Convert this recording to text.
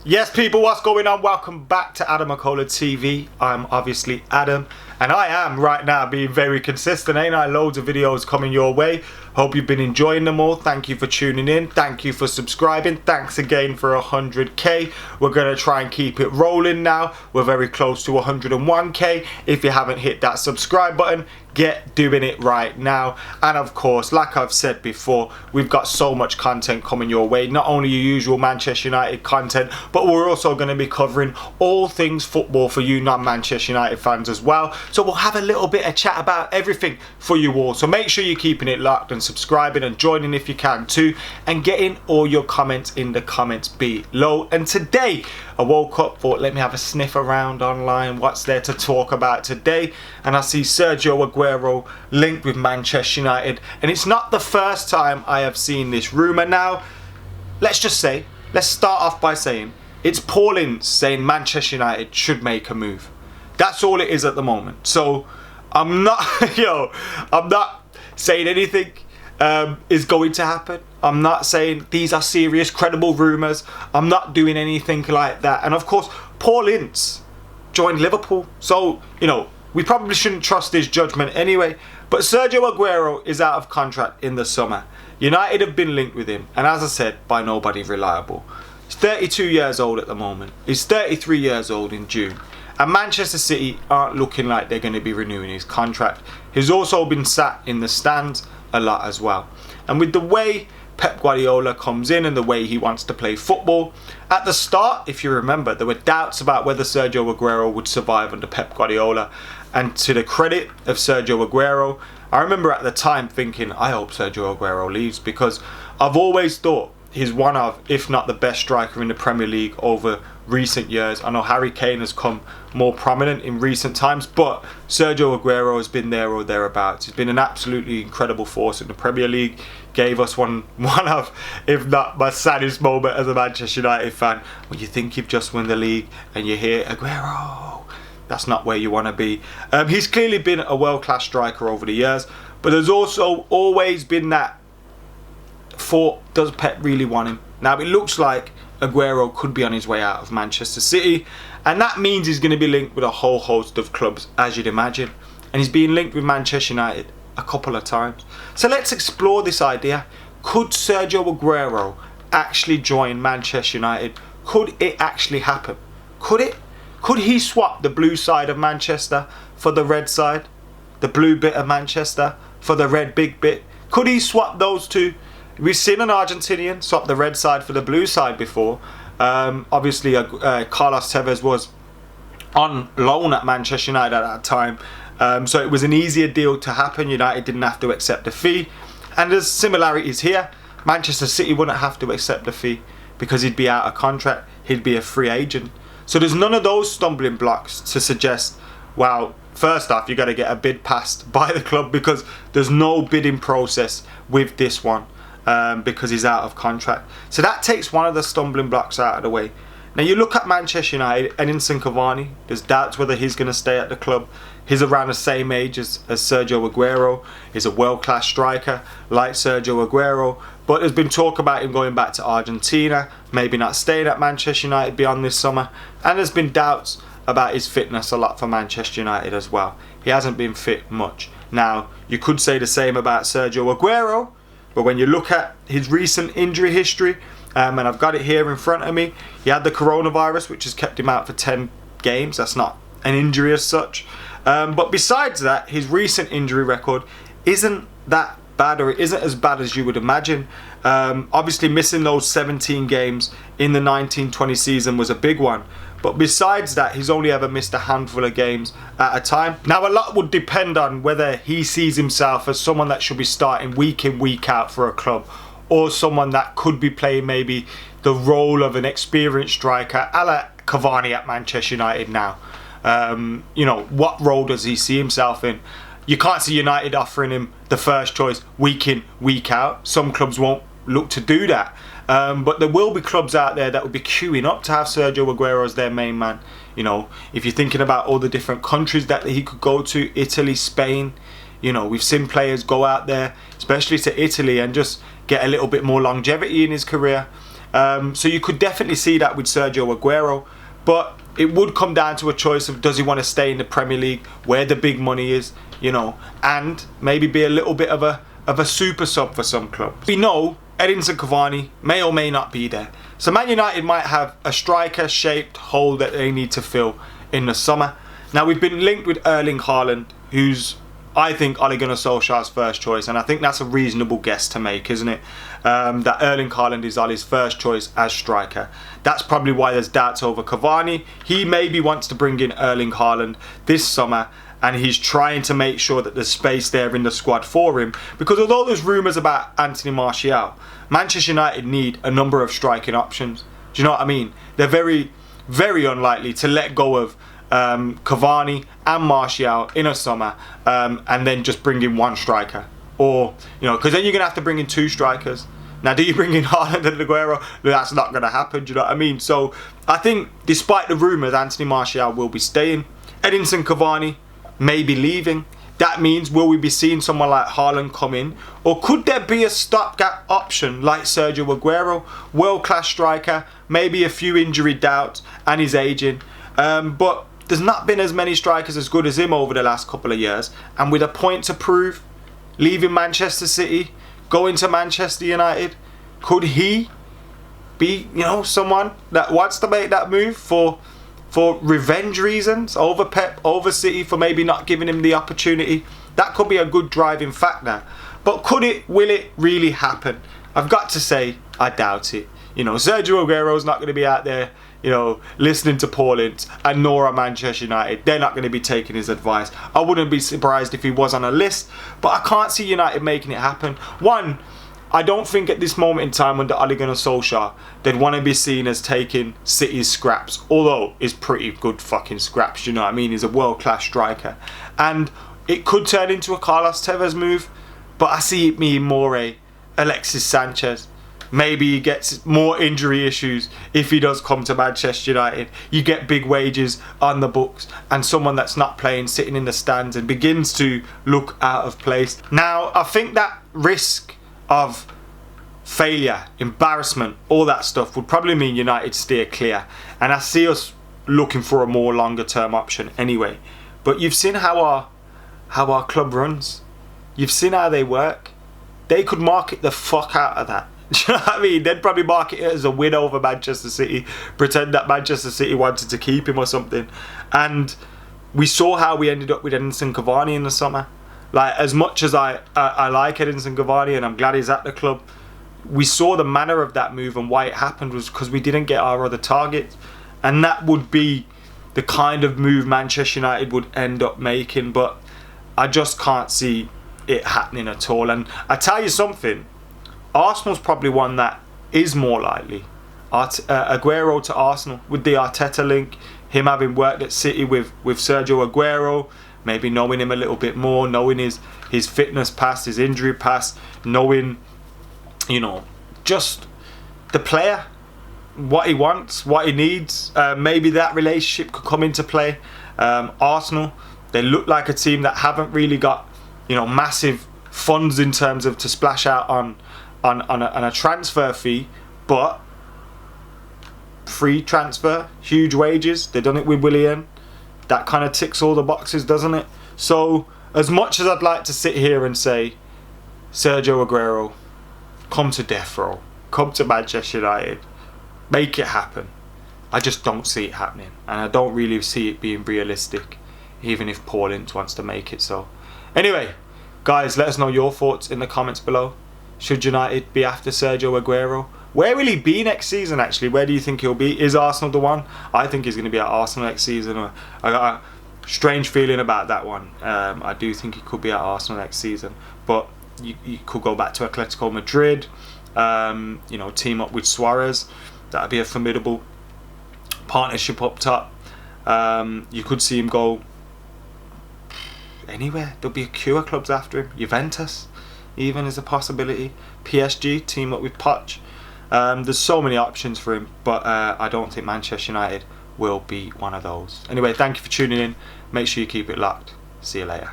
Yes, people, what's going on? Welcome back to AdamMcKola TV. I'm obviously Adam, and I am right now being very consistent, ain't I? Loads of videos coming your way. Hope you've been enjoying them all. Thank you for tuning in. Thank you for subscribing. Thanks again for 100k. We're going to try and keep it rolling now. We're very close to 101k. If you haven't hit that subscribe button, get doing it right now. And of course, like I've said before, we've got so much content coming your way. Not only your usual Manchester United content, but we're also going to be covering all things football for you non-Manchester United fans as well. So we'll have a little bit of chat about everything for you all. So make sure you're keeping it locked and subscribing and joining if you can too, and getting all your comments in the comments below. And today I woke up, thought let me have a sniff around online, what's there to talk about today, and I see Sergio Aguero linked with Manchester United, and it's not the first time I have seen this rumour. Now let's start off by saying it's Paul Ince saying Manchester United should make a move. That's all it is at the moment. So I'm not I'm not saying anything is going to happen. I'm not saying these are serious, credible rumours. I'm not doing anything like that. And of course, Paul Ince joined Liverpool, so we probably shouldn't trust his judgment anyway. But Sergio Aguero is out of contract in the summer. United have been linked with him, and as I said, by nobody reliable. He's 32 years old at the moment. He's 33 years old in June. And Manchester City aren't looking like they're going to be renewing his contract. He's also been sat in the stands a lot as well. And with the way Pep Guardiola comes in and the way he wants to play football, at the start, if you remember, there were doubts about whether Sergio Aguero would survive under Pep Guardiola. And to the credit of Sergio Aguero, I remember at the time thinking, I hope Sergio Aguero leaves, because I've always thought he's one of, if not the best striker in the Premier League over recent years. I know Harry Kane has come more prominent in recent times, but Sergio Aguero has been there or thereabouts. He's been an absolutely incredible force in the Premier League. Gave us one of, if not my saddest moment as a Manchester United fan, when you think you've just won the league and you hear Aguero. That's not where you want to be. He's clearly been a world-class striker over the years, but there's also always been that thought, does Pep really want him? Now it looks like Aguero could be on his way out of Manchester City, and that means he's going to be linked with a whole host of clubs, as you'd imagine. And he's been linked with Manchester United a couple of times. So let's explore this idea. Could Sergio Aguero actually join Manchester United? Could it actually happen? Could it? Could he swap the blue side of Manchester for the red side? The blue bit of Manchester for the red big bit? Could he swap those two? We've seen an Argentinian swap the red side for the blue side before. Obviously, Carlos Tevez was on loan at Manchester United at that time. So it was an easier deal to happen. United didn't have to accept a fee. And there's similarities here. Manchester City wouldn't have to accept a fee because he'd be out of contract. He'd be a free agent. So there's none of those stumbling blocks to suggest, well, first off, you got to get a bid passed by the club, because there's no bidding process with this one. Because he's out of contract. So that takes one of the stumbling blocks out of the way. Now you look at Manchester United and Ince Cavani, there's doubts whether he's going to stay at the club. He's around the same age as Sergio Aguero. He's a world-class striker like Sergio Aguero, but there's been talk about him going back to Argentina, maybe not staying at Manchester United beyond this summer, and there's been doubts about his fitness a lot for Manchester United as well. He hasn't been fit much. Now you could say the same about Sergio Aguero, but when you look at his recent injury history, and I've got it here in front of me, he had the coronavirus, which has kept him out for 10 games. That's not an injury as such. But besides that, his recent injury record isn't that bad, or it isn't as bad as you would imagine. Obviously, missing those 17 games in the 19-20 season was a big one. But besides that, he's only ever missed a handful of games at a time. Now, a lot would depend on whether he sees himself as someone that should be starting week in, week out for a club, or someone that could be playing maybe the role of an experienced striker, a la Cavani at Manchester United now. What role does he see himself in? You can't see United offering him the first choice week in, week out. Some clubs won't look to do that. But there will be clubs out there that will be queuing up to have Sergio Aguero as their main man. If you're thinking about all the different countries that he could go to, Italy, Spain, we've seen players go out there, especially to Italy, and just get a little bit more longevity in his career. So you could definitely see that with Sergio Aguero, but it would come down to a choice of, does he want to stay in the Premier League where the big money is, you know, and maybe be a little bit of a super sub for some clubs. We know Edinson Cavani may or may not be there. So Man United might have a striker-shaped hole that they need to fill in the summer. Now, we've been linked with Erling Haaland, who's, I think, Ole Gunnar Solskjaer's first choice, and I think that's a reasonable guess to make, isn't it? That Erling Haaland is Ole's first choice as striker. That's probably why there's doubts over Cavani. He maybe wants to bring in Erling Haaland this summer, and he's trying to make sure that there's space there in the squad for him. Because although there's rumours about Anthony Martial, Manchester United need a number of striking options. Do you know what I mean? They're very, very unlikely to let go of Cavani and Martial in a summer and then just bring in one striker. Or, you know, because then you're going to have to bring in two strikers. Now, do you bring in Haaland and Aguero? That's not going to happen, do you know what I mean? So, I think, despite the rumours, Anthony Martial will be staying. Edinson Cavani may be leaving. That means, will we be seeing someone like Haaland come in? Or could there be a stopgap option like Sergio Aguero? World-class striker, maybe a few injury doubts, and he's ageing. But there's not been as many strikers as good as him over the last couple of years. And with a point to prove, leaving Manchester City, going to Manchester United, could he be, you know, someone that wants to make that move for revenge reasons over Pep, over City, for maybe not giving him the opportunity? That could be a good driving factor. But will it really happen? I've got to say, I doubt it. You know, Sergio Aguero's not going to be out there, you know, listening to Paul Ince, and nor are Manchester United. They're not going to be taking his advice. I wouldn't be surprised if he was on a list, but I can't see United making it happen. One, I don't think at this moment in time under Ole Gunnar Solskjaer they'd want to be seen as taking City's scraps, although it's pretty good fucking scraps, you know what I mean? He's a world-class striker. And it could turn into a Carlos Tevez move, but I see it being more a Alexis Sanchez. Maybe he gets more injury issues if he does come to Manchester United. You get big wages on the books and someone that's not playing sitting in the stands and begins to look out of place. Now, I think that risk of failure, embarrassment, all that stuff would probably mean United steer clear. And I see us looking for a more longer term option anyway. But you've seen how our club runs. You've seen how they work. They could market the fuck out of that. Do you know what I mean? They'd probably market it as a win over Manchester City, pretend that Manchester City wanted to keep him or something. And we saw how we ended up with Edinson Cavani in the summer. Like, as much as I like Edinson Cavani and I'm glad he's at the club, we saw the manner of that move, and why it happened was because we didn't get our other targets. And that would be the kind of move Manchester United would end up making, but I just can't see it happening at all. And I tell you something, Arsenal's probably one that is more likely. Aguero to Arsenal with the Arteta link, him having worked at City with Sergio Aguero, maybe knowing him a little bit more, knowing his fitness past, his injury past, knowing, you know, just the player, what he wants, what he needs. Maybe that relationship could come into play. Arsenal, they look like a team that haven't really got, you know, massive funds in terms of to splash out on a transfer fee, but free transfer, huge wages. They've done it with Willian. That kind of ticks all the boxes, doesn't it? So, as much as I'd like to sit here and say, Sergio Aguero, come to death row, come to Manchester United, make it happen, I just don't see it happening. And I don't really see it being realistic, even if Paul Ince wants to make it so. Anyway, guys, let us know your thoughts in the comments below. Should United be after Sergio Aguero? Where will he be next season, actually? Where do you think he'll be? Is Arsenal the one? I think he's going to be at Arsenal next season. I got a strange feeling about that one. I do think he could be at Arsenal next season. But you could go back to Atletico Madrid. You know, team up with Suarez. That would be a formidable partnership up top. You could see him go anywhere. There'll be a queue of clubs after him. Juventus even is a possibility. PSG, team up with Poch. There's so many options for him, but I don't think Manchester United will be one of those. Anyway, thank you for tuning in. Make sure you keep it locked. See you later.